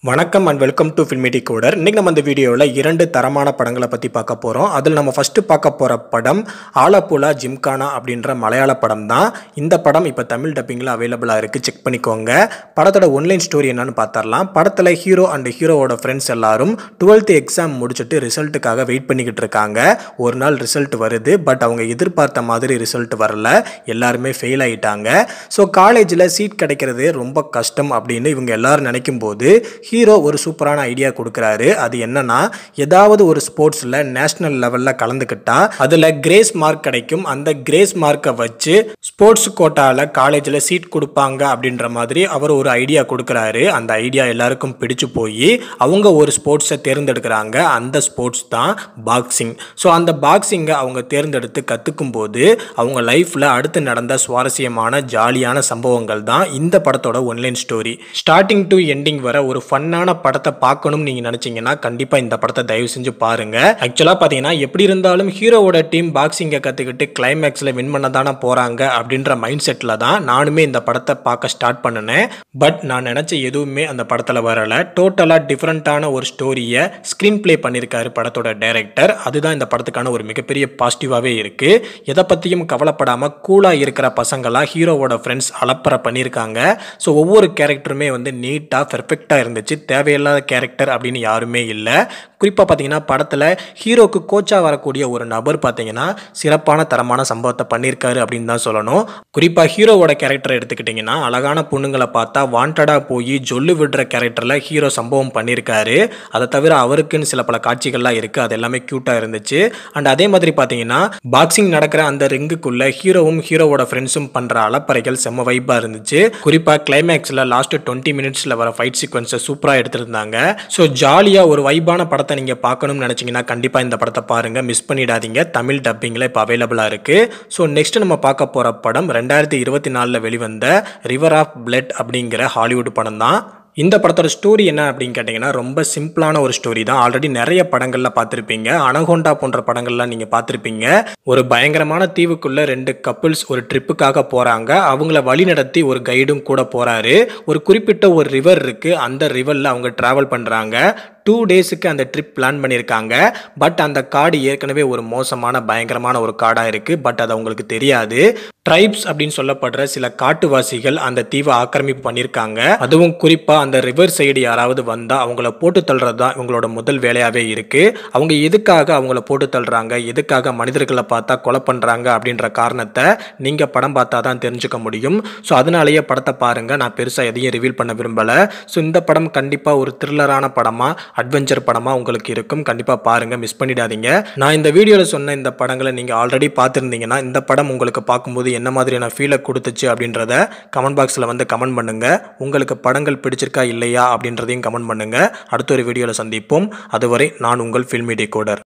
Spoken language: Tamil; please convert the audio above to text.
வணக்கம் and welcome to filmi decoder. இன்றைக்கி நம்ம இந்த வீடியோவில் 2 தரமான படங்களை பற்றி பார்க்க போகிறோம். அதில் நம்ம ஃபஸ்ட்டு பார்க்க போகிற படம் ஆலப்புழா ஜிம்கானா அப்படின்ற மலையாள படம் தான். இந்த படம் இப்போ தமிழ் டப்பிங்கில் அவைலபிளாக இருக்குது, செக் பண்ணிக்கோங்க. படத்தோட ஒன்லைன் ஸ்டோரி என்னன்னு பார்த்துடலாம். படத்தில் ஹீரோ அண்ட் ஹீரோவோட ஃப்ரெண்ட்ஸ் எல்லாரும் 12th எக்ஸாம் முடிச்சுட்டு ரிசல்ட்டுக்காக வெயிட் பண்ணிக்கிட்டு இருக்காங்க. ஒரு நாள் ரிசல்ட் வருது, பட் அவங்க எதிர்பார்த்த மாதிரி ரிசல்ட் வரல, எல்லாருமே ஃபெயில் ஆகிட்டாங்க. ஸோ காலேஜில் சீட் கிடைக்கிறது ரொம்ப கஷ்டம் அப்படின்னு இவங்க எல்லாரும் நினைக்கும் போது ஹீரோ ஒரு சூப்பரான ஐடியா கொடுக்குறாரு. அது என்னன்னா, ஏதாவது ஒரு ஸ்போர்ட்ஸில் நேஷனல் லெவலில் கலந்துக்கிட்டா அதில் கிரேஸ் மார்க் கிடைக்கும். அந்த கிரேஸ் மார்க்கை வச்சு ஸ்போர்ட்ஸ் கோட்டாவில் காலேஜில் சீட் கொடுப்பாங்க அப்படின்ற மாதிரி அவர் ஒரு ஐடியா கொடுக்குறாரு. அந்த ஐடியா எல்லாருக்கும் பிடிச்சு போய் அவங்க ஒரு ஸ்போர்ட்ஸை தேர்ந்தெடுக்கிறாங்க. அந்த ஸ்போர்ட்ஸ் தான் பாக்ஸிங். ஸோ அந்த பாக்ஸிங்கை அவங்க தேர்ந்தெடுத்து கற்றுக்கும் போது அவங்க லைஃப்பில் அடுத்து நடந்த சுவாரஸ்யமான ஜாலியான சம்பவங்கள் தான் இந்த படத்தோட one line story. Starting to ending வர ஒரு ஃபன்னான படத்தை பார்க்கணும்னு நீங்கள் நினச்சிங்கன்னா கண்டிப்பாக இந்த படத்தை தயவு செஞ்சு பாருங்கள். ஆக்சுவலாக பார்த்தீங்கன்னா எப்படி இருந்தாலும் ஹீரோவோட டீம் பாக்ஸிங்கை கற்றுக்கிட்டு கிளைமேக்ஸில் வின் பண்ண தானே போகிறாங்க அப்படின்ற மைண்ட் செட்டில் தான் நானுமே இந்த படத்தை பார்க்க ஸ்டார்ட் பண்ணினேன். பட் நான் நினச்ச எதுவுமே அந்த படத்தில் வரலை. டோட்டலாக டிஃப்ரெண்ட்டான ஒரு ஸ்டோரியை ஸ்க்ரீன் பிளே பண்ணியிருக்காரு படத்தோட டைரக்டர். அதுதான் இந்த படத்துக்கான ஒரு மிகப்பெரிய பாசிட்டிவாகவே இருக்குது. எதை பற்றியும் கவலைப்படாமல் கூலாக இருக்கிற பசங்களாக ஹீரோவோட ஃப்ரெண்ட்ஸ் அலப்பறை பண்ணியிருக்காங்க. ஸோ ஒவ்வொரு கேரக்டருமே நீட்டாக பெர்ஃபெக்டாக இருந்துச்சு. தேவையில்லாத கேரக்டர் அப்படின்னு யாருமே இல்லை. குறிப்பாக பார்த்தீங்கன்னா படத்தில் ஹீரோக்கு கோச்சாக வரக்கூடிய ஒரு நபர் பார்த்தீங்கன்னா சிறப்பான தரமான சம்பவத்தை பண்ணியிருக்காரு அப்படின்னு தான் சொல்லணும். குறிப்பாக ஹீரோவோட கேரக்டரை எடுத்துக்கிட்டிங்கன்னா அழகான பொண்ணுங்களை பார்த்தா வாண்டடாக போய் ஜொல்லு விடுற கேரக்டரில் ஹீரோ சம்பவம் பண்ணியிருக்காரு. அதை தவிர அவருக்குன்னு சில பல காட்சிகள்லாம் இருக்குது, அது எல்லாமே க்யூட்டாக இருந்துச்சு. அண்ட் அதே மாதிரி பார்த்தீங்கன்னா பாக்ஸிங் நடக்கிற அந்த ரிங்குக்குள்ளே ஹீரோவும் ஹீரோவோட ஃப்ரெண்ட்ஸும் பண்ணுற அலப்பறைகள் செம்ம வைப்பாக இருந்துச்சு. குறிப்பாக கிளைமேக்ஸில் லாஸ்ட் 20 மினிட்ஸில் வர ஃபைட் சீக்வன்ஸை சூப்பராக எடுத்திருந்தாங்க. ஸோ ஜாலியாக ஒரு வைபான படத்தை நீங்கள் பார்க்கணும்னு நினச்சிங்கன்னா கண்டிப்பாக இந்த படத்தை பாருங்கள், மிஸ் பண்ணிடாதீங்க. தமிழ் டப்பிங்கில் இப்போ அவைலபிளாக இருக்குது. ஸோ நெக்ஸ்ட் நம்ம பார்க்க போகிற படம் 2024 வெளிவந்த ரிவர் ஆஃப் பிளட் அப்படிங்கிற ஹாலிவுட் படம் தான். இந்த படத்தோட ஸ்டோரி என்ன அப்படின்னு கேட்டிங்கன்னா ரொம்ப சிம்பிளான ஒரு ஸ்டோரி தான். ஆல்ரெடி நிறைய படங்களில் பார்த்துருப்பீங்க. அனகோண்டா போன்ற படங்கள்லாம் நீங்கள் பார்த்துருப்பீங்க. ஒரு பயங்கரமான தீவுக்குள்ளே 2 கப்புள்ஸ் ஒரு ட்ரிப்புக்காக போகிறாங்க. அவங்கள வழி நடத்தி ஒரு கைடும் கூட போகிறாரு. ஒரு குறிப்பிட்ட ஒரு ரிவர் இருக்குது, அந்த ரிவரில் அவங்க ட்ராவல் பண்ணுறாங்க. 2 டேஸுக்கு அந்த ட்ரிப் பிளான் பண்ணியிருக்காங்க. பட் அந்த காடு ஏற்கனவே ஒரு மோசமான பயங்கரமான ஒரு காடாக இருக்குது. பட் அது அவங்களுக்கு தெரியாது. ட்ரைப்ஸ் அப்படின்னு சொல்லப்படுற சில காட்டுவாசிகள் அந்த தீவை ஆக்கிரமிப்பு பண்ணியிருக்காங்க. அதுவும் குறிப்பாக அந்த ரிவர் சைடு யாராவது வந்தால் அவங்கள போட்டு தள்ளுறது தான் இவங்களோட முதல் வேலையாகவே இருக்குது. அவங்க எதுக்காக அவங்கள போட்டு தள்ளுறாங்க, எதுக்காக மனிதர்களை பார்த்தா கொலை பண்ணுறாங்க அப்படின்ற காரணத்தை நீங்கள் படம் பார்த்தா தான் தெரிஞ்சுக்க முடியும். ஸோ அதனாலேயே படத்தை பாருங்கள். நான் பெருசாக எதையும் ரிவீல் பண்ண விரும்பலை. ஸோ இந்த படம் கண்டிப்பாக ஒரு த்ரில்லரான படமாக அட்வென்ச்சர் படமாக உங்களுக்கு இருக்கும். கண்டிப்பாக பாருங்கள், மிஸ் பண்ணிடாதீங்க. நான் இந்த வீடியோவில் சொன்ன இந்த படங்களை நீங்கள் ஆல்ரெடி பார்த்துருந்தீங்கன்னா இந்த படம் உங்களுக்கு பார்க்கும்போது என்ன மாதிரியான ஃபீலை கொடுத்துச்சு அப்படின்றத கமெண்ட் பாக்ஸில் கமெண்ட் பண்ணுங்கள். உங்களுக்கு படங்கள் பிடிச்சிருக்கா இல்லையா அப்படின்றதையும் கமெண்ட் பண்ணுங்கள். அடுத்த ஒரு வீடியோவில் சந்திப்போம். அதுவரை நான் உங்கள் ஃபில்மி டிகோடர்.